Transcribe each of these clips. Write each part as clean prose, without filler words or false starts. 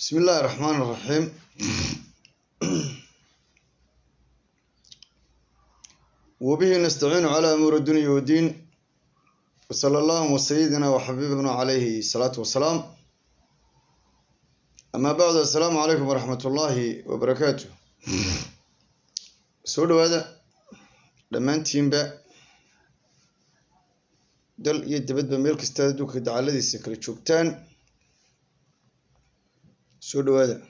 بسم الله الرحمن الرحيم. وبه نستعين على أمور الدنيا والدين، وصلى الله وسيدنا وحبيبنا عليه الصلاة والسلام. أما بعد، السلام عليكم ورحمة الله وبركاته. سودو هذا لما انتين بقى دل يدبد بملك استادوك دعالة السكرة شوكتان. سودو هذا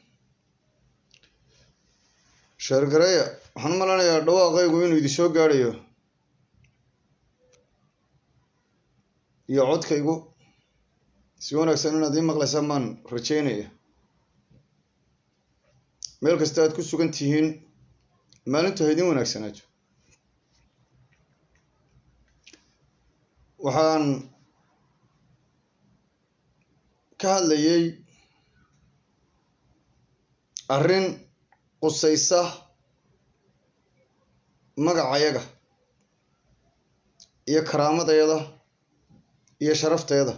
شارقرية waxaan malanayaa dhawaaqaygu inuu idin soo gaarayo iyo codkaygu si wanaagsan inaad ii maqlaysaan baan rajaynaya. meel kasta aad ku sugan tihiin maalintu ha idin wanaagsanaato. waxaan ka hadlayay arrin qusaysa magacayaga iyo karaamadayada iyo sharaftayada.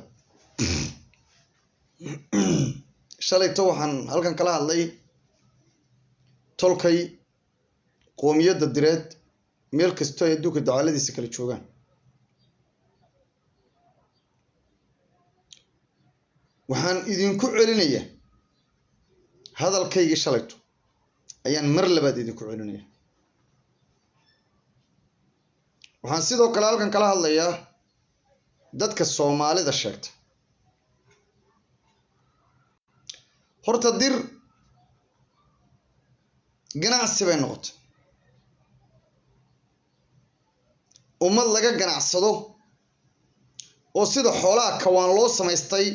shalayto waxaan halkan kala hadlay tolkay qoomiyadda direed meel kastoo ay adduunka dacaaladiisa kala joogaan. waxaan idinku celinayaa hadalkaygii shalayto ayaan mar labaad idinku celinayaa. waxaan sidoo kale halkan kala hadlayaa dadka Soomaalida sheegta. horta dir ganacsi bay noqotay, ummad laga ganacsado oo sida xoolaha kawaan loo samaystay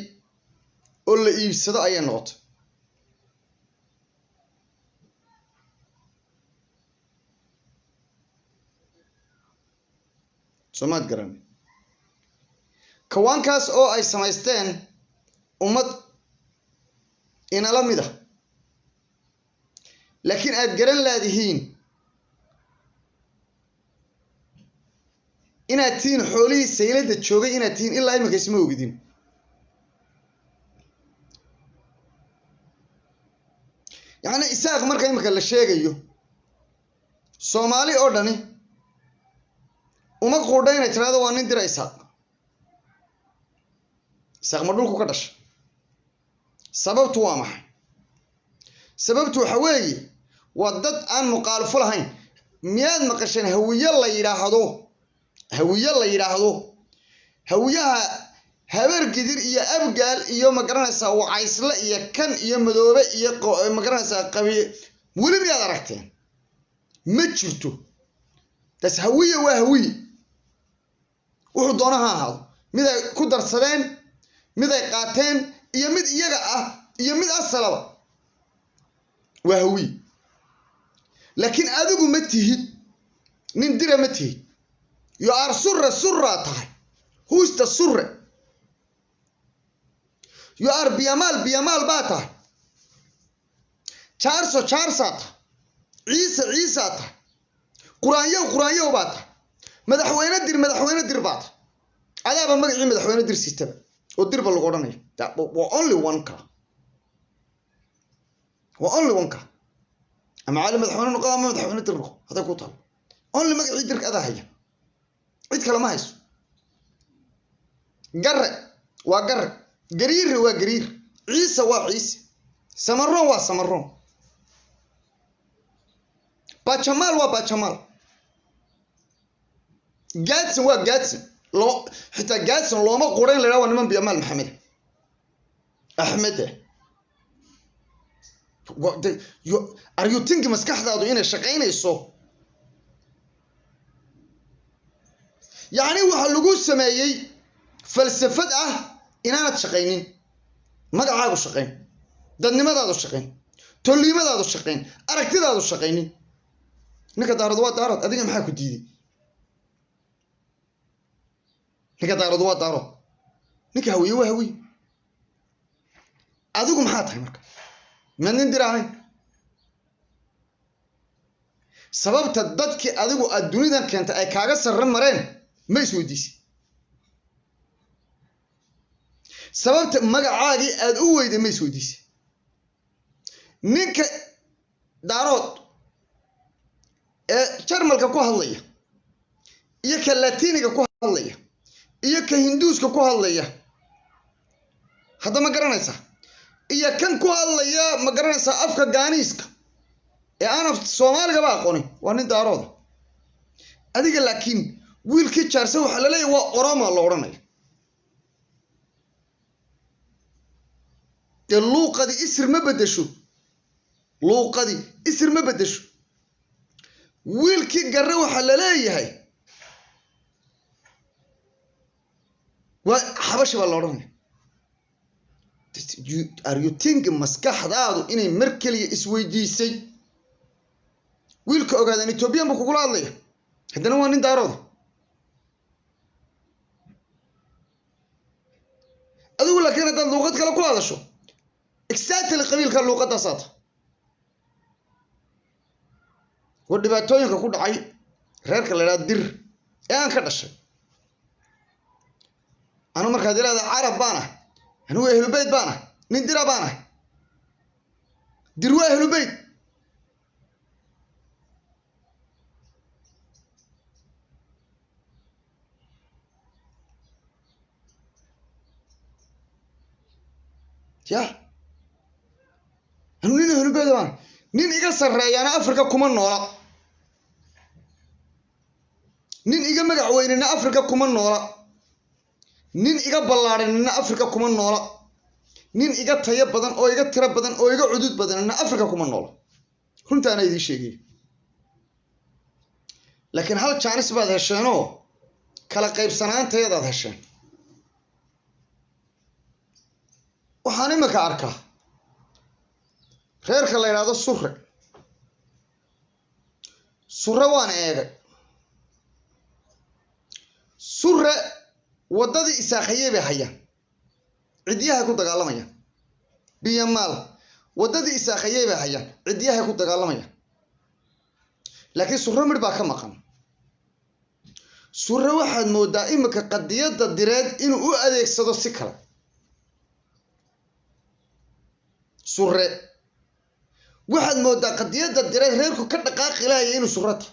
oo la iibsado ayay noqotay. somaad garan kawaankaas oo ay samaysteen ummad inala mid ah, laakiin aad garan laadihiin inaad tihiin xoolihii saylada joogay inaad tihiin ilaa imika isma ogidin. yacni isaaq marka imika la sheegayo Soomaali oo dhani uma quudhay inay tiraahdo waa nin dira isaaq ma dhulku ka dhashay. sababtu waa maxay? sababtu waxa weeye waa dad aan muqaalifo lahayn. miyaad maqasheen hawiye la yidhaahdo hawiyaha habar gidir iyo abgaal iyo magaranaysaa wacaysle iyo kan iyo madoobe iyo magaranaysaa qabiye weli miyaad aragteen? ma jirto. das hawiye waa hawiye wuxuu doonaha ahaado, mid ay ku darsadeen, mid ay qaateen iyo mid iyaga ah iyo mid asalaba waa hawiye. laakiin adigu ma tihid nin dira, ma tihid. you are surra tahay. who's the surre? you are biyamaal baa tahay. jaarso tahay. ciise tahay. quraanyow baa tahay. madaxweyne dir baa tahay. adaaba magacii madaxweyne dir siistaba oo dirba lagu odhanayo. waa only one ka ama cali madaxweyne noqo ama madaxweyne dir noqo haday ku taalo. only magacii dirka adaa haya, cid kale ma hayso. garre waa garre, gariir waa gariir, ciise waa ciise, samaroon waa samaroon, bajamaal waa bajamaal, gaadsan waa gaadsan. xitaa gaadsan looma qurayn la waa niman biyamaal maxamed axmed. are you think maskaxdaadu inay shaqaynayso? yacni waxa lagu sameeyey falsafad ah inaanad shaqaynin, magacaagu shaqayn, dadnimadaadu shaqayn, tolliimadaadu shaqayn, aragtidaadu shaqaynin. ninka daarad waa daarad, adiga maxaa ku diiday? ninka daarad waa daarad, ninka hawiye waa hawiye. adigu maxaa tahay marka? ma nin dir ahayn? sababta dadkii adigu aad dunidan keentay ay kaaga sarre mareen ma isweydiisay? sababta magacaagii aad u weyday ma isweydiisay? ninka daarood ee jarmalka ku hadlaya iyo ka latiniga ku hadlaya iyo ka hinduuska ku hadlaya hadda ma garanaysa iyo kan ku hadlaya ma garanaysa afka gaaniiska ee aan af Soomaaliga ba aqoonin waa nin daarood adiga laakiin wiilkii jaarsa waxa la leeyahay waa Oromo la oranaya luuqadi isir ma bedesho luuqadi isir ma bedesho wiilkii garre waxa la leeyahay waa xabash ba la oranaya are you thinking maskaxdaadu inay mar kaliya isweydiisay wiilka ogaadan Ethiopia ma kugu hadlaya haddana waa nin daarood adigu laakiin hadda luuqad kale ku hadasho exactly qabiilka luuqada saata ودباتوينك كود عي reerka la yiraahdo dir ee aan ka dhashay anu markaa dilaada Arab baana anu ehlu bayt baana nin dira baana dir waa ehlu bayt ya anu nin ehlu bayt baana nin iga sareeyana Afrika kuma noola nin iga magac weynina Afrika kuma noola nin iga ballaarinina Afrika kuma noola nin iga tayo badan oo iga tira badan oo iga cudud badanina Afrika kuma noola runtaana idin sheegay laakiin hal chance baad hesheeno kala qaybsanaanteedaad hesheen waxaan imika arkaa reerka la yiraahdo surre waan eegay surre wadadii isaaqayay bay hayaan cidiyaha ku dagaalamaya biyamaal wadadii isaaqayay bay hayaan cidiyaha ku dagaalamaya laakiin surre mid baa ka maqan surre waxaad moodaa imika qadiyada direed inuu u adeegsado si kale surre waxaad moodaa qadiyada direed reerku ka dhaqaaqi lahayd inuu surrata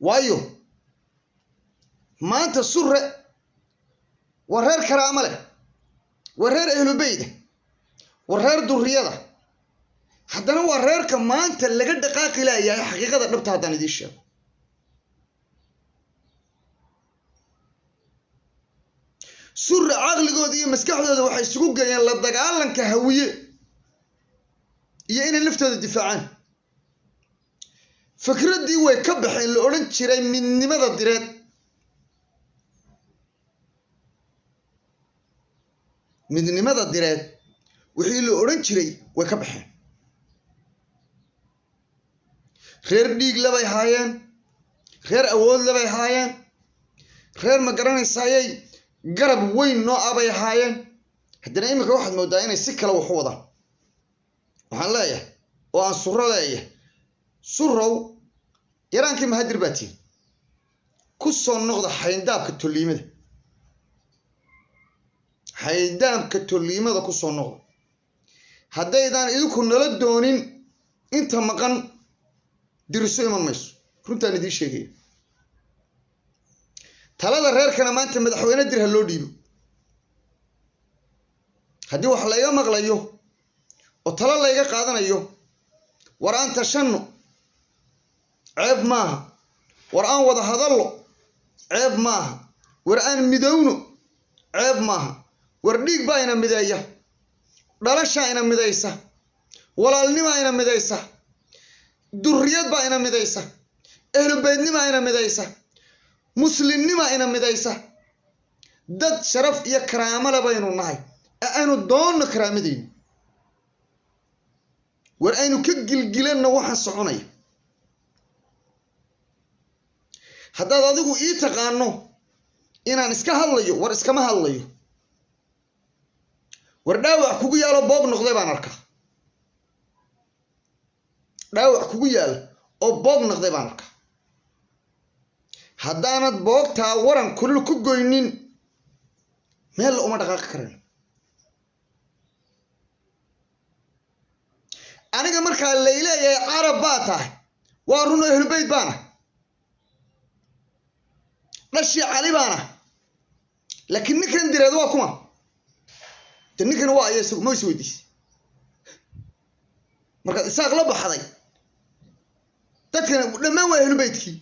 waayo maanta surre waa reer karaama leh waa reer ehlu bayt waa reer durriyada haddana waa reerka maanta laga dhaqaaqi lahayd xaqiiqada dhabta haddaan idin sheego surre caqligooda iyo maskaxdooda waxay isugu geeyeen la dagaalanka hawiye iyo inay naftooda difaacaan fikradii way ka baxeen la oran jiray midnimada direed wixii la oran jiray way ka baxeen reer dhiig labay haayeen reer awood labay haayeen reer ma garanaysayay garab weyn noo abay haayeen haddana imika waxaad moodaa inay si kale wax u wadaan waxaan leeyahay oo aan surro leeyahay surrow yaraankii mahadir baatiin ku soo noqda xayndaabka tolliimada ku soo noqda haddaydaan idinku nala doonin inta maqan diriso iman mayso runtaan idiin sheegaya talada reerkana maanta madaxweyne dir ha loo dhiibo haddii wax layga maqlayo oo talo layga qaadanayo war aan tashanno ceeb maaha war aan wada hadallo ceeb maaha war aan midowno ceeb maaha war dhiig baa ina mideeya dhalashaa ina midaysa walaalnimaa ina midaysa durriyad baa ina midaysa ehlu baydnimaa ina midaysa muslimnimaa ina midaysa dad sharaf iyo karaamo leh baynu nahay ee aynu doonno karaamadeyna war aynu ka gilgilanno waxaan soconaya haddaad adigu ii taqaano inaan iska hadlayo war iskama hadlayo war dhaawac kugu yaalo boog noqday baan arkaa dhaawac kugu yaalo oo boog noqday baan arkaa haddaanad boogtaa waran kulul ku goynin meel uma dhaqaaqi karan aniga markaa layleeyahay carab baa tahay waa run ahlu bayt baana dhashii cali baana laakiin ninkan direed waa kuma ninkan waa ayagu ma isweydiis marka isaaq la baxday dadkan dhammaan waa ahlu baytkii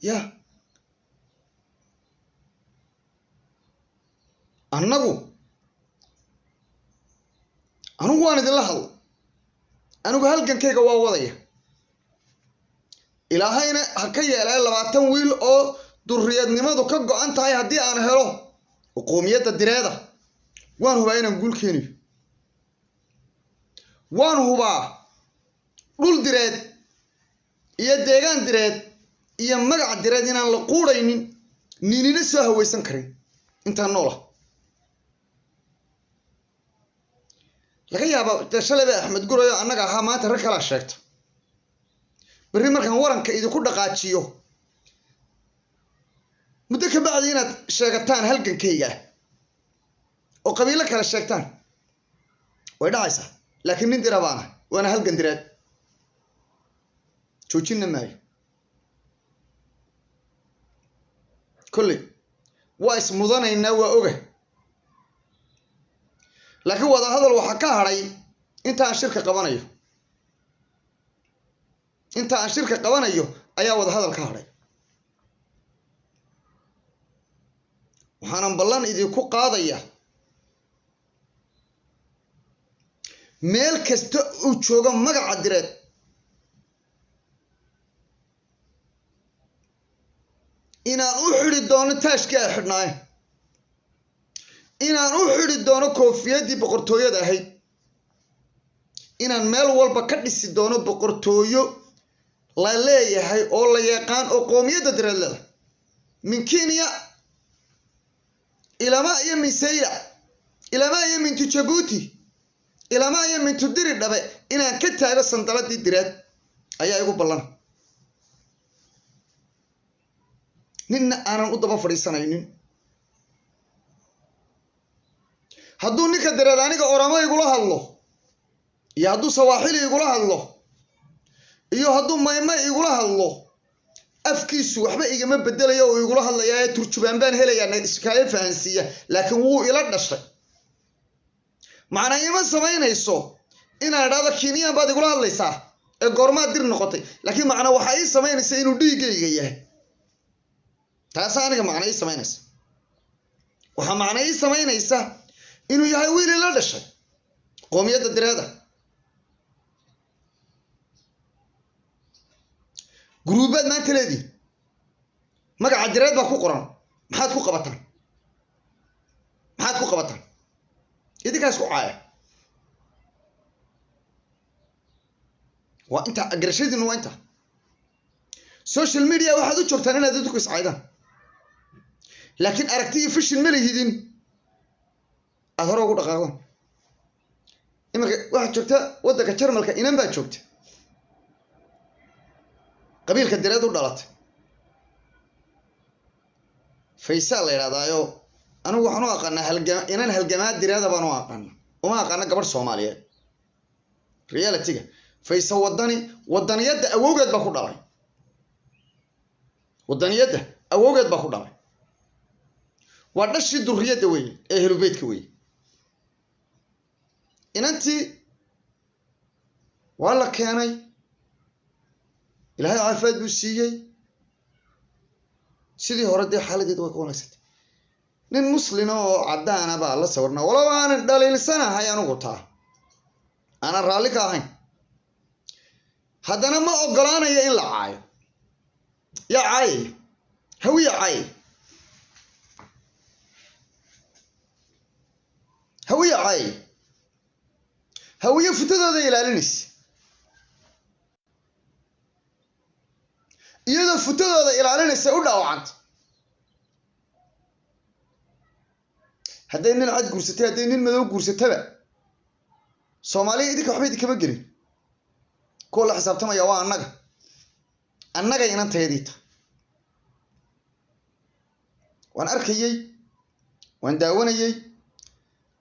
ya anigu waan idin la hadlo anigu halgankayga waa wadaya ilaahayna ha ka yeelay 20 wiil oo durriyadnimadu ka go'an tahay haddii aan helo qoomiyadda direeda waan hubaa inaan guul keeniyo waan hubaa dhul direed iyo deegaan direed iyo magac direed inaan la quudaynin ninina soo hawaysan karin intaan noola laga yaabo shalay Axmed Gurayo annaga ahaa maanta rag kala sheegto bari markaan waranka idinku dhaqaajiyo muddo ka bacdi inaad sheegataan halgankayga oo qabiilo kala sheegtaan way dhacaysaa laakiin nin dirabaana waana halgan direed joojina maayo kulli waa ismudanaynaa waa oga laakiin wada hadal waxa ka haray inta aan shirka qabanayo ayaa wada hadal ka haray waxaan ballan idinku qaadaya meel kasta uu joogo magaca direed inaan u xiri doono taashkii ay xidhnaayeen inaan u xiri doono koofiyadii boqortooyada ahayd inaan meel walba ka dhisi doono boqortooyo la leeyahay oo la yaqaan oo qoomiyadda direed leh min Kenya ilama iyo min Sayla ilama iyo min Djibouti ilama iyo min Tudiri dhabe inaan ka taago sandaladii direed ayaa igu ballan ninna aanan u daba fadhiisanaynin hadduu ninka direed aniga Oromo igula hadlo iyo hadduu Sawaaxili igula hadlo iyo hadduu Maymay igula hadlo afkiisu waxba igama bedelayo oo igula hadlayaa turjubaan baan helayaa iskaga fahansiya laakiin wuu ila dhashay macna ima samaynayso inaan idhaahdo Kenya baad igula hadlaysaa ee goorma dir noqotay laakiin macna waxa ay samaynaysaa inuu dhiigayga yahay taas aniga macna ay samaynaysaa waxa macna ay samaynaysaa inuu yahay wiil ila dhashay qoomiyadda direeda gruubad maanta leedii magaca direed baa ku qoran maxaad ku qabataan idinkaas ku caaya waa inta agrashadiinu waa inta social media waxaad u joogtaan inaad dadku iscaydaan laakiin aragti iyo fashion ma lihidin aad hore ugu dhaqaaqdaan imanka waxaad joogtaa waddanka Jarmalka inan baa joogta qabiilka direed u dhalatay Faysal la yiraahdo anigu waxaan u aqaanaa inaan halgamaa direeda baan u aqaanaa uma aqaana gabadh Soomaaliyeed reality-ga Faysal wadaniyada awowgeed baa ku dhalay waa dhashii durriyada weey ee ahlu baytka weey inantii waa la keenay ilaahay caafimaad buu siiyay sidii hore dee xaaladeedu way ku wanaagsantahay nin muslim oo cadaan ah baa la sawirnaa walaal aan dhaliilsanahay anigu taa ana raalli ka ahayn haddana ma ogolaanayo in la caayo ya caayay hawiya caayay hawiya futadooda ilaalinaysa iyadoo futadooda ilaalinaysa u dhaawacanta hadday nin cad guursatay hadday nin madow guursataba Soomaaliya idinka waxba idinkama gelin kuwa la xisaabtamaya waa annaga annaga inanteedii waan arkayay waan daawanayay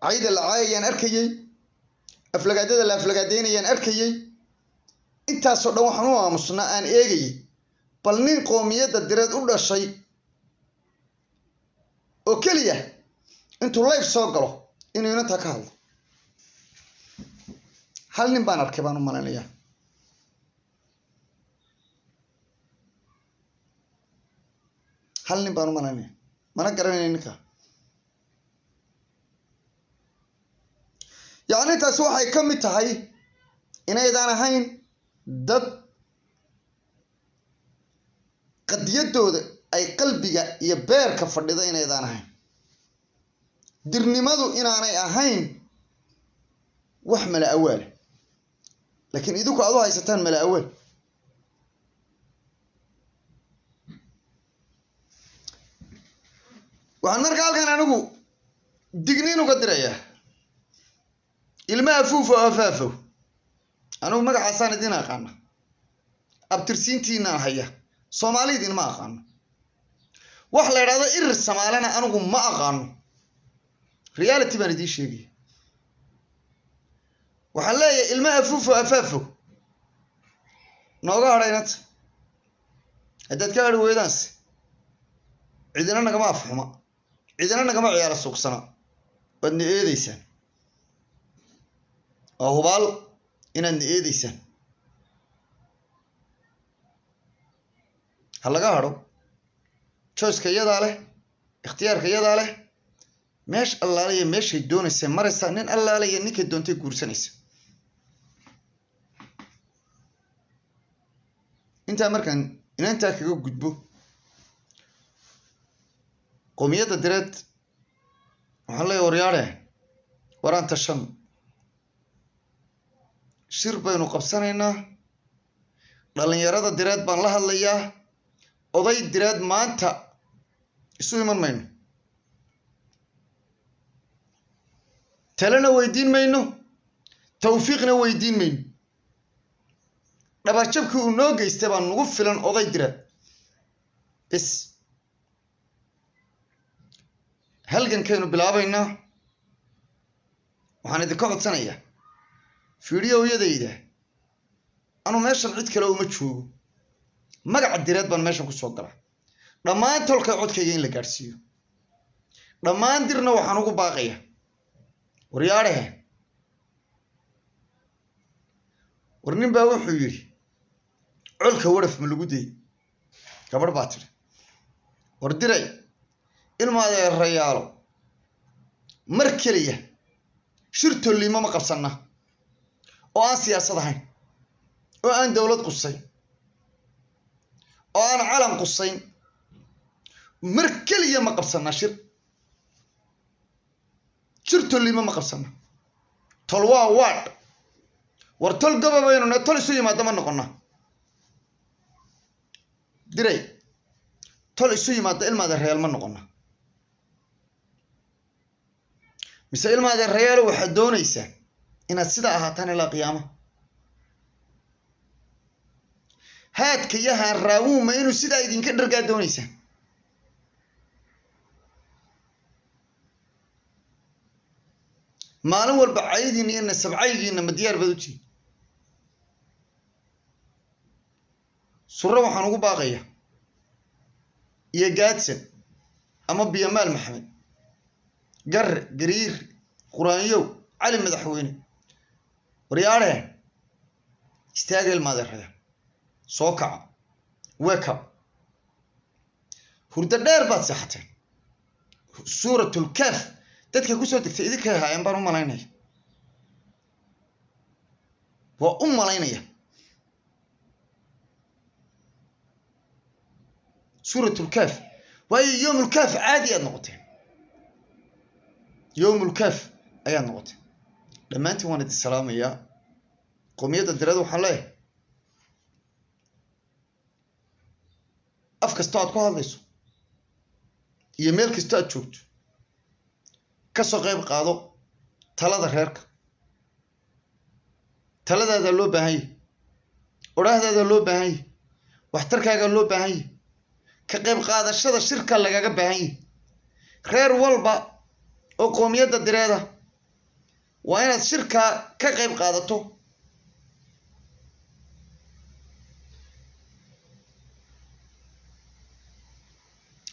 cayda la caayayaan arkayay aflagaadada la aflagaadeynayaan arkayay intaasoo dhan waxaan u aamusnaa aan eegayay bal nin qoomiyadda direed u dhashay oo keliya intuu live soo galo inuu inantaa ka hadlo hal nin baan arkay baan u malaynayaa hal nin baan u malaynaya mana garanay ninka yacni taasi waxay ka mid tahay inaydaan ahayn dad qadiyadooda ay qalbiga iyo beerka fadhida inaydaan ahayn dirnimadu inaanay ahayn wax mala awaal laakiin idinku aad u haysataan mala awaal waxaan markaa halkan anigu digniin uga dirayaa ilma afuufo afaafow anigu magacaasaan idin aqaana abtirsiintiinaan haya soomaalidiin ma aqaano wax la idhaahdo irir samaalana anigu ma aqaano reality baan idiin sheegaya waxaan leeyahay ilma afuufo afaafow nooga hadhaynata haddaad ka hadhi weydaanse cidina nagama afxuma cidina nagama ciyaaro suuqsana waadna eedaysaan oo hubaal inaadna eedaysaan ha laga hadho joyska iyadaa leh ikhtiyaarka iyadaa leh meesh allaaliya meeshay doonaysa maraysa nin allaaliya ninkay doontay guursanaysa intaa markaan inantaa kaga gudbo qoomiyadda direed waxaan leeyahay waryaadhe waraan tashan shir baynu qabsanaynaa dhalinyarada direed baan la hadlayaa oday direed maanta isu iman mayno talena weydiin mayno tawfiiqna weydiin mayno dhabarjabkii uu noo geystay baan nagu filan oday direed bes halgankaynu bilaabaynaa waxaan idinka codsanayaa fiidiyowiyadayda anu meeshan cid kale uma joogo magaca direed baan meeshan kusoo galaa dhammaan tolkay codkayga in la gaadhsiiyo dhammaan dirna waxaan ugu baaqaya waryaadhehe war nin baa wuxuu yidhi colka waraf ma lagu dayay gabadh baa tidhi war diray ilmaadeerayaalo mar keliya shir tolliimo ma qabsanna oo aan siyaasad ahayn oo aan dowlad qusayn oo aan calan qusayn mar keliya ma qabsanna shir tolliimo ma qabsanna tol waa waadh war tol gababaynu ne tol isu yimaada ma noqonna diray tol isu yimaada ilmaadeerayaal ma noqonna mise ilmaadeerayaal waxaad doonaysaa inaad sidaa ahaataan ilaa qiyaama haadka iyo haan raawuuma inuu sidaa idinka dhargaa doonaysaan maalin walba caydiina iyo nasabcaygiina ma diyaar baad u tihin surre waxaan ugu baaqaya iyo gaadsan ama biyamaal maxamed garre gariir quraanyow cali madaxweyne waryaadhe istaaga ilmaadeeraya soo kaca wake up hurdo dheer baad seexateen suuratul kaaf dadka kusoo degtay idinkay ahaayeen baan u malaynaya waa u malaynaya suuratul kaaf waayo yowmul kaaf caadi aad noqoteen yowmul kaaf ayaad noqoteen dhammaantiin waan idin salaamayaa qoomiyadda direed waxaan leeyahay af kastoo aad ku hadlayso iyo meel kastoo aad joogto kasoo qayb qaado talada reerka taladaada loo baahan yahy odhaahdaada loo baahan yahy waxtarkaaga loo baahan yahay ka qayb qaadashada shirka lagaga baahan yahay reer walba oo qoomiyadda direeda waa inaad shirka ka qayb qaadato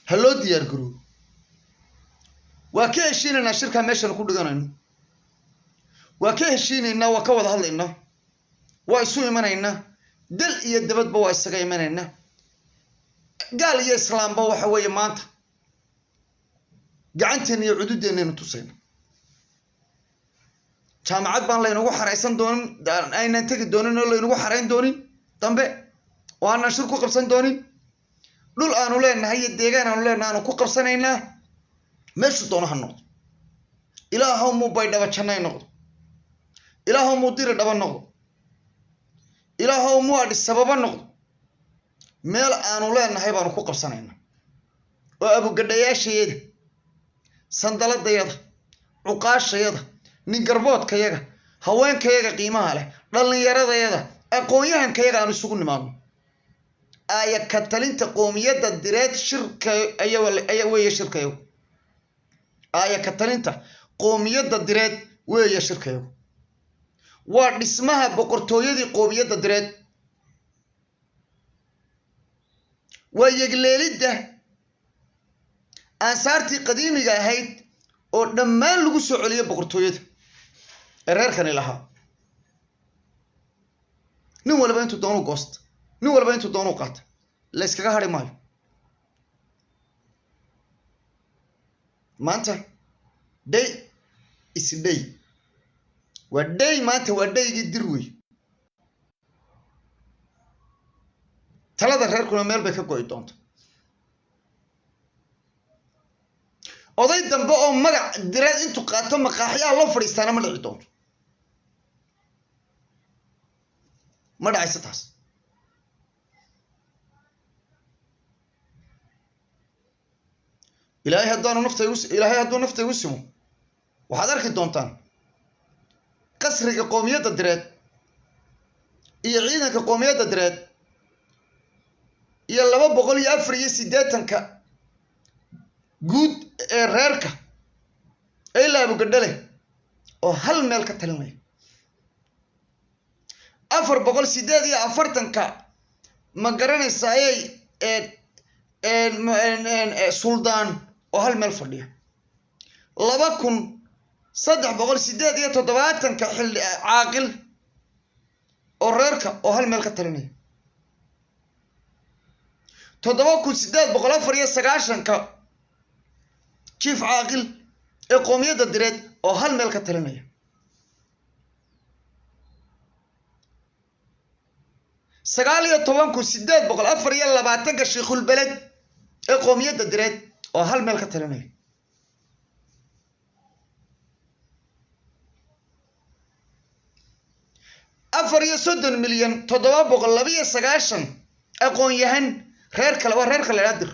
haloo diyaar garoobo waa ka heshiinaynaa shirka meeshan ku dhiganayno waa ka heshiinaynaa waa ka wada hadlaynaa waa isu imanaynaa dal iyo dabadba waa isaga imanaynaa gaal iyo islaamba waxa weeye maanta gacanteena iyo cududeennaynu tusayna jaamacad baan laynagu xaraysan doonin aynan tegi doonin oo laynagu xarayn doonin dambe oo aanan shir ku qabsan doonin dhul aanu leenahay iyo deegaan aanu leenahay aanu ku qabsanaynaa meeshu doono ha noqdo ilaahow muu baydhaba jannay noqdo ilaahow muu diri dhaba noqdo ilaahow muu adhi sababa noqdo meel aanu leenahay baanu ku qabsanaynaa oo abugadhayaashayada sandaladayada cuqaashayada nin garboodkayaga haweenkayaga qiimaha leh dhallinyaradayada aqoon-yahankayaga aanu isugu nimaadno aaya ka talinta qoomiyadda direed shirka ayaa weeye shirkayagu aaya ka talinta qoomiyadda direed weeye shirkayagu waa dhismaha boqortooyadii qoomiyadda direed waa yegleelidda aansaartii qadiimiga ahayd oo dhammaan lagu soo celiyo boqortooyada ee reerkani lahaa nin walba intuu doonuu goosta nin walba intuu doonuu qaata la yskaga hadhi maayo maanta day is day waa day maanta waa daygii dir wey talada reerkuna meel bay ka go'i doonta oday dambe oo magac direed intuu qaato maqaaxyaha loo fadhiistaana ma dhici doonto ma dhacaysa taas ilaahay hadduu nafta igu simo waxaad arki doontaan qasriga qoomiyadda direed iyo ciidanka qoomiyadda direed iyo 248 guud ee reerka ee la abugadhale oo hal meel ka talinaya 448 ma garanaysaa suldaan oo hal meel fadhiya 2378 xilli caaqil oo reerka oo hal meel ka talinaya 7894 jiif caaqil ee qoomiyadda direed oo hal meel ka talinaya 19,824 shiikhul beled ee qoomiyadda direed oo hal meel ka talinaya 34,792,000 aqoon-yahan reer kale waa reer kale dir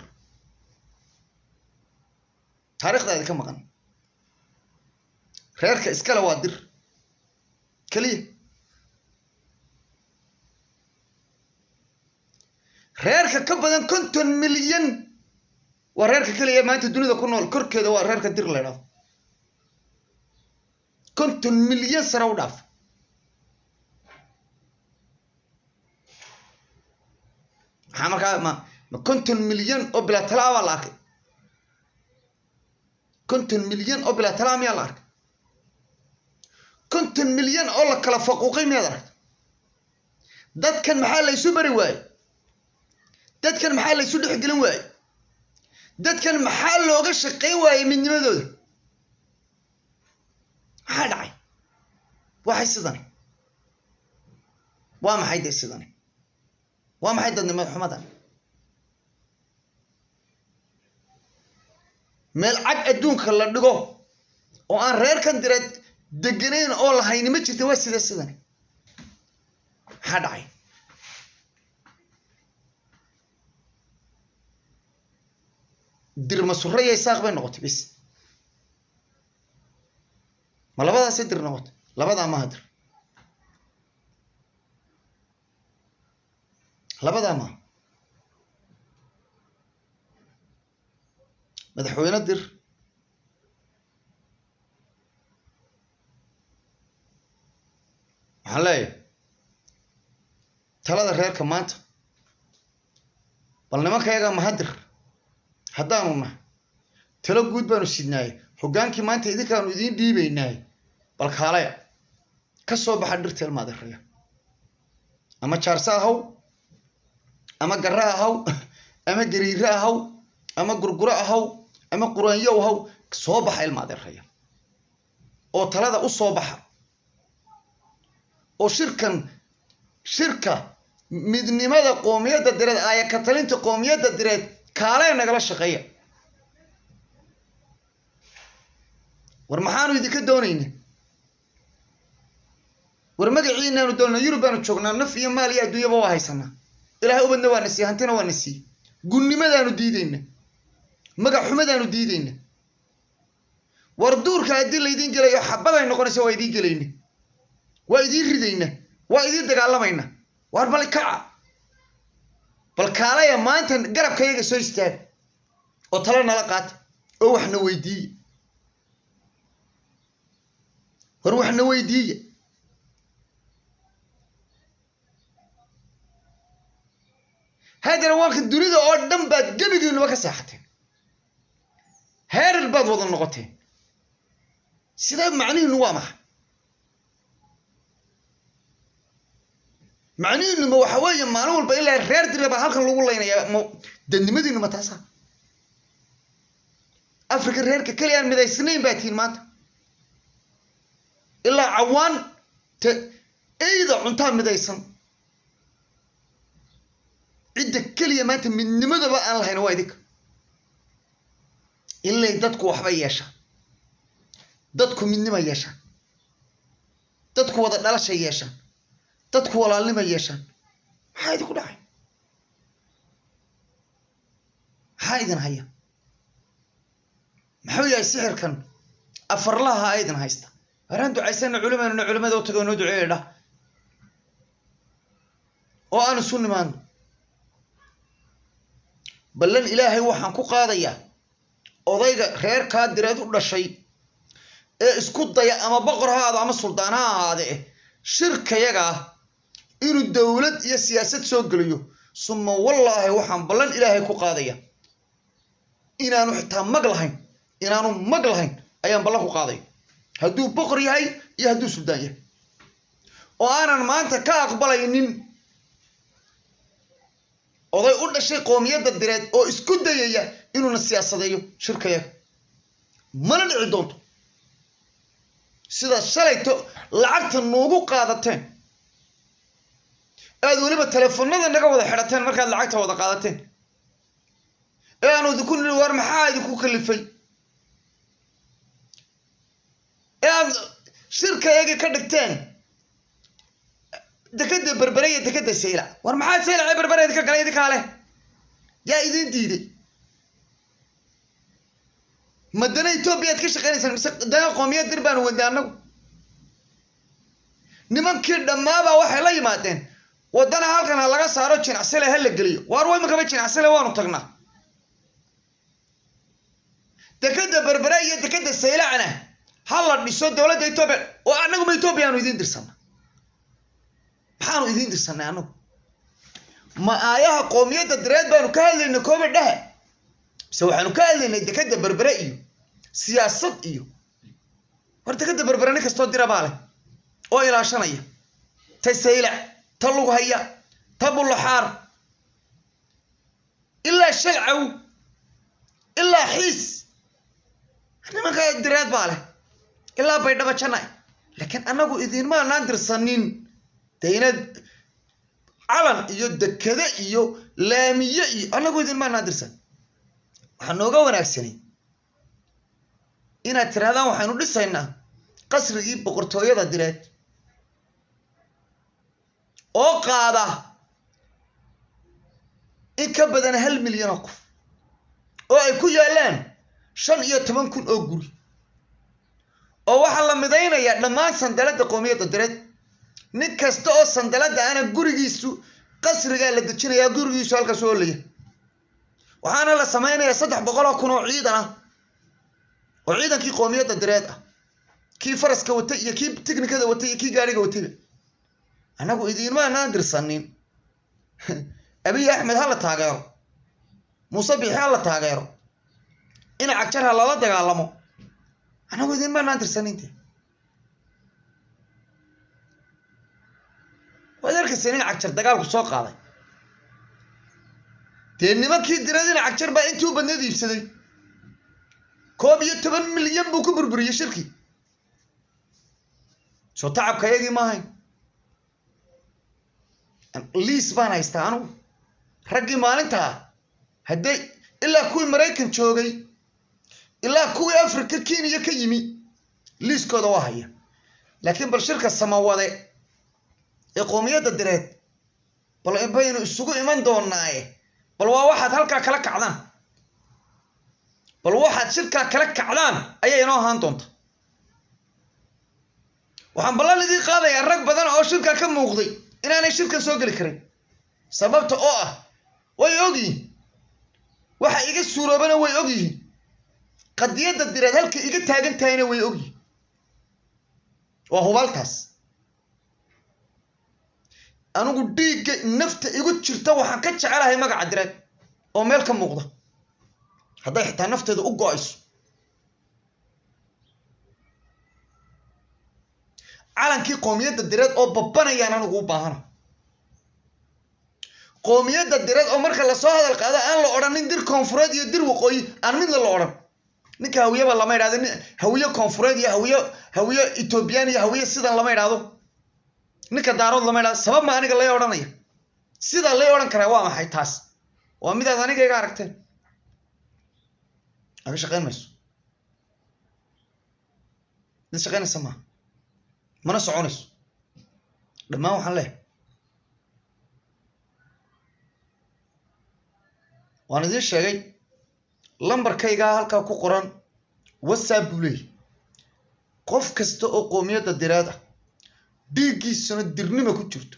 taariikhdaada ka maqan reerka iskale waa dir kaliya reerka ka badan 50 milyan waa reerka kaliya maanta dunida ku nool korkeeda waa reerka dir la yiraahdo 50 milyan sare u dhaaf markaa ma 50 milyan oo bila talaaba la arkay 50 milyan oo bila talaaba miyaa la arkay 50 milyan oo la kala faquuqay miyaad aragtay dadkan maxaa la isu bari waayay dadkan maxaa la isu dhexgelin waayay dadkan maxaa looga shaqayn waayay midnimadooda maxaa dhacay waxay sidan waa maxay day sidan waa maxay dadnimada xumadan meel cad adduunka la dhigo oo aan reerkan direed deganayn oo la hayni ma jirta waa sidan maxaa dhacay dir masuraya isaaq bay noqotay bis ma labadaas dir noqotay labadaa ma hadir labadaa ma madaxweyne dir waxaan leeyahay talada reerka maanta bal nimankayaga mahadir haddaanu nahay talo guud baanu sidnaayay hoggaankii maanta idinkaanu idiin dhiibaynaay bal kaalaya ka soo baxa dhirta ilmaadeeraya ama jaarsa ahaw ama garra ahaw ama gariira ahaw ama gurguro ahaw ama quraanyo ahaw soo baxa ilmaadeeraya oo talada u soo baxa oo shirka midnimada qoomiyadda direed aaya ka talinta qoomiyadda direed kaalay nagala shaqeeya war maxaanu idinka doonaynaa war magaciinaanu doonaa Yurub baanu joognaa naf iyo maal iyo adduunyaba waa haysanaa ilaahay ubadna waa nasiy hantina waa nasiy gunnimadaanu diidayna magac xumadaanu diidayna war duurka haddii laydin gelayo xabaday noqonaysa waa idin gelayna waa idin ridayna waa idin dagaalamayna war bal kaca bal kaalaya maanta garabkayaga soo istaag oo talo nala qaata oo waxna weydiiya war waxna weydiiya هذا الواقع الدنيا ده أردم بعد جبي جينو ما كساحته هذا البعض وضع النقطة سيدا معنيه إنه وامح معنيه إنه ما حوايا معلول بإلا الرير ترى بحالك اللي والله يا دندمدي إنه ما تحصل أفريقيا الرير ككل يعني مدى سنين باتين مات إلا عوان إذا عنتان مدى سن عدة كلية مات من نمذا بقى الله ينوادك إلا يددكوا وحبا ياشا ددكوا من نما ياشا ددكوا وضع دالشا ياشا ددكوا ولا لما ياشا هايدي كل حي هايدن هيا محوية السحر كان أفر لها هايدن هايستا هراندو عيسان علماء دو تقونو دعيه له وأنا سنة مان بلن إلهي وحن كو قاضية odayga reerka direed u dhashay ee isku daya ama boqor haada ama sultaan haade shirkayaga inuu dawlad iyo siyaasad soo galiyo suma wallahi waxaan balan ilaahay ku qaadaya inaanu xitaa mag lahayn ayaan balan ku qaaday haduu boqor yahay iyo haduu sultaan yahay oo aanan maanta ka aqbalaynin oday u dhashay qoomiyadda direed oo isku dayaya inuu siyaasadeeyo shirkayaga mana dhici doonto sida shalayto lacagta noogu qaadateen aad waliba telefoonada naga wada xirateen markaad lacagta wada qaadateen ee aanu idinku niri war maxaa idinku kalifay ee shirkayaga ka dhigteen dekada berberaya dekada sayla war maxaa sayla berberaya ka galay idinka leh yaa idin diiday مدنا إثيوبيا تكش قريسا دنا قومية دربان ودانو نمان كير ما با واحد لا يماتين ودنا هالكن هلاقا صاروا تشين عسله هلا قليو واروي ما كبي تشين عسله وانو تقنا تكده بربرية تكده سيلا عنا هلا نسود دولة إثيوبيا وأنا قوم إثيوبيا أنو يدين درسنا بحانو يدين درسنا أنو ما آيها قومية دريد بانو كهل إنه كوبر ده سو حنو كهل إنه تكده بربرية سياسات إيو ورتكده بربراني كستود ديرا باله أو إلى شنية تسيلع تلو هيا تبول حار إلا شلعو إلا حيس أنا ما قاعد دريد باله إلا بيدا بتشناي لكن أنا أقول إذا ما نادر سنين تينا علن يد كذا إيو لامية إيو أنا أقول إذا ما نادر سن حنوجا وناكسني إن ترى وحنود السنة قصر يجيب بقرطوية الدرات أو قاعدة إن كبدنا هالمليون أقف أو يكون يعلن شن يتمن كل أقول أو واحد لما دينا يا لما سندلت قومية الدرات نكستو سندلت أنا جورجيسو قصر قال لدتشنا يا جورجيسو هالكسولية waxaana la samaynayaa 300 kun oo ciidan ah oo ciidankii qoomiyadda direed ah kii faraska watay iyo kii tiknikada watay iyo kii gaariga watay anagu idiinma aan dirsanin Abiy Ahmed hala taageero Muuse Bixi hala taageero ina cagjar la dagaalamo anagu idiinma aan dirsanin wadarka sinin cagjar dagaalku soo qaaday nimankii diradina cagjar baa intuu badneed iibsaday 12 milyan buu ku burburiyay shirki soo tacabkayagii ma ahayn liis baan haystaa anu raggii maalinta hadday ilaa kuwii Mareykan joogay ilaa kuwii Afrika Kenya ka yimi liiskooda waa haya laakiin bal shirka samawade ee qoomiyadda direed bal baynu isugu iman doonaaye bal waa waxaad halka kala kacdaan bal waxaad shirka kala kacdaan ayay inoo ahaan doonta waxaan ballanidii qaadayaa rag badan oo shirka ka muuqday inaanay shirka soo gali karin sababta oo ah way ogiin waxa iga suuroobana way ogiin qadiyada direed halka iga taagan tahayna way ogiin waa hubaltaas anugu dhiigga nafta igu jirta waxaan ka jecelahay magaca direed oo meel ka muuqda hadday xitaa nafteeda u go'ayso calankii qoomiyadda direed oo babanayaan anigu u baahana qoomiyadda direed oo marka la soo hadal qaado aan la odhanin dir koonfureed iyo dir waqooyi aan midna la odhan ninka hawiyaba lama yiraahdo hawiyo koonfureed iyo hawiyo Ethiopian iyo hawiyo sidan lama yiraahdo ninka daarood lama yiraahdo sabab ma aniga la odhanaya sida la odhan karaa waa maxay taas waa mid aad aniga iga aragteen aga shaqeynayso mid shaqeynaysa ma mana soconayso dhamaan waxaan leeyahay waan idin sheegay lambarkayga halka ku qoran WhatsApp bulay qof kasta oo qoomiyadda direed ah dhiiggiisuna dirnimo ku jirto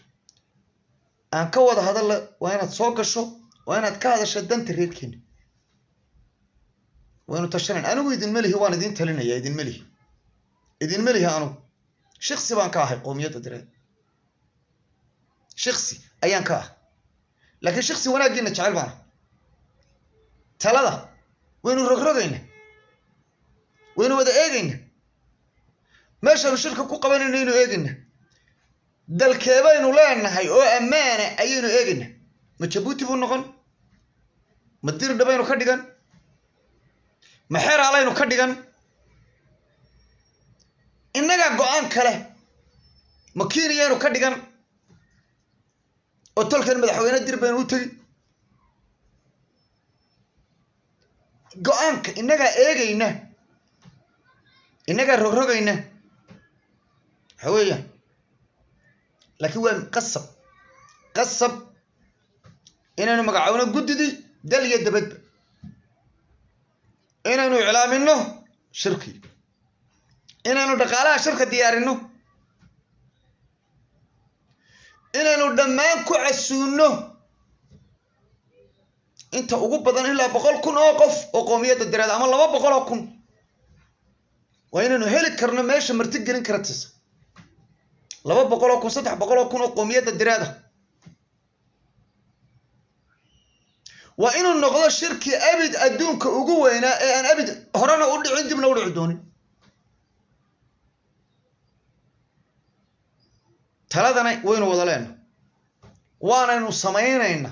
aan ka wada hadal waa inaad soo gasho waa inaad ka hadasho danta reerkeena waa inuu tashanaan anigu idin malihi waan idin talinaya idin malihi anigu shakhsi baan ka ahay qoomiyadda direed shakhsi ayaan ka ah laakiin shakhsi wanaagiina jecel baan talada waynu rogrogayna waynu wada eegayna meeshaanu shirka ku qabanayna inuu eegayna dalkeebaynu leenahay oo ammaana ayaynu eegayna ma Jabuuti buu noqon ma Dirdhaba baynu ka dhigan ma Xeeraalaynu ka dhigan innaga go'aan kale ma Kiiriyaynu ka dhigan oo tolkan madaxweyne dir baynu u tagi go'aanka innaga eegayna innaga rogrogayna haweeyaan laakiin waa qasab inaynu magacaawno guddidii dal iyo dabadba inaynu iclaamino shirki inaynu dhaqaalaha shirka diyaarino inaynu dhammaan ku casuuno inta ugu badan ilaa 100 kun oo qof oo qoomiyadda direed ama 200 kun waa inaynu heli karno meesha marti gelin kartaysa 200 kun 300 kun oo qoomiyadda direed waa inuu noqdo shirki abid adduunka ugu weynaa ee aan abid horena u dhicin dibna u dhici doonin taladana waynu wada leenahay waanaynu sameeynayna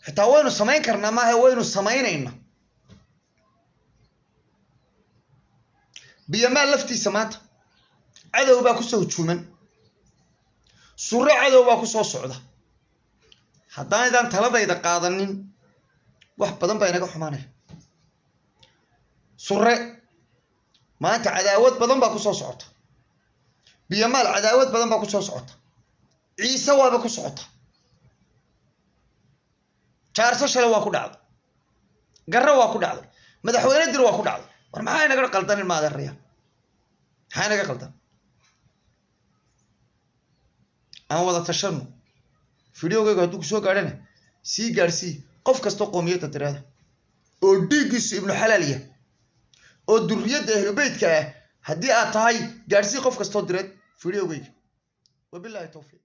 xitaa waynu sameyn karnaa maaha waynu sameynayna biyamaa laftiisa maanta cadow baa ku soo hujuuman surre cadow baa ku soo socda haddaan idaan taladayda qaadanin wax badan baa inaga xumaanaya surre maanta cadaawad badan baa ku soo socota biyamaal cadaawad badan baa ku soo socota ciise waaba ku socota jaarso shalay waa ku dhacday garro waa ku dhacday madaxweyne dir waa ku dhacday war maxaa inaga qaldanin maada riya maxaa inaga qaldan aan wada tashano fideogayga hadduu kusoo gaadhana sii gaarsii qof kasto qoomiyada tirada oo dhigiisu ibnu xalaaliya oo durriyada ahlu beydka ah hadii aad tahay gaarsi qof kasto direed fiidiyowgayga wabillahi tawfiiq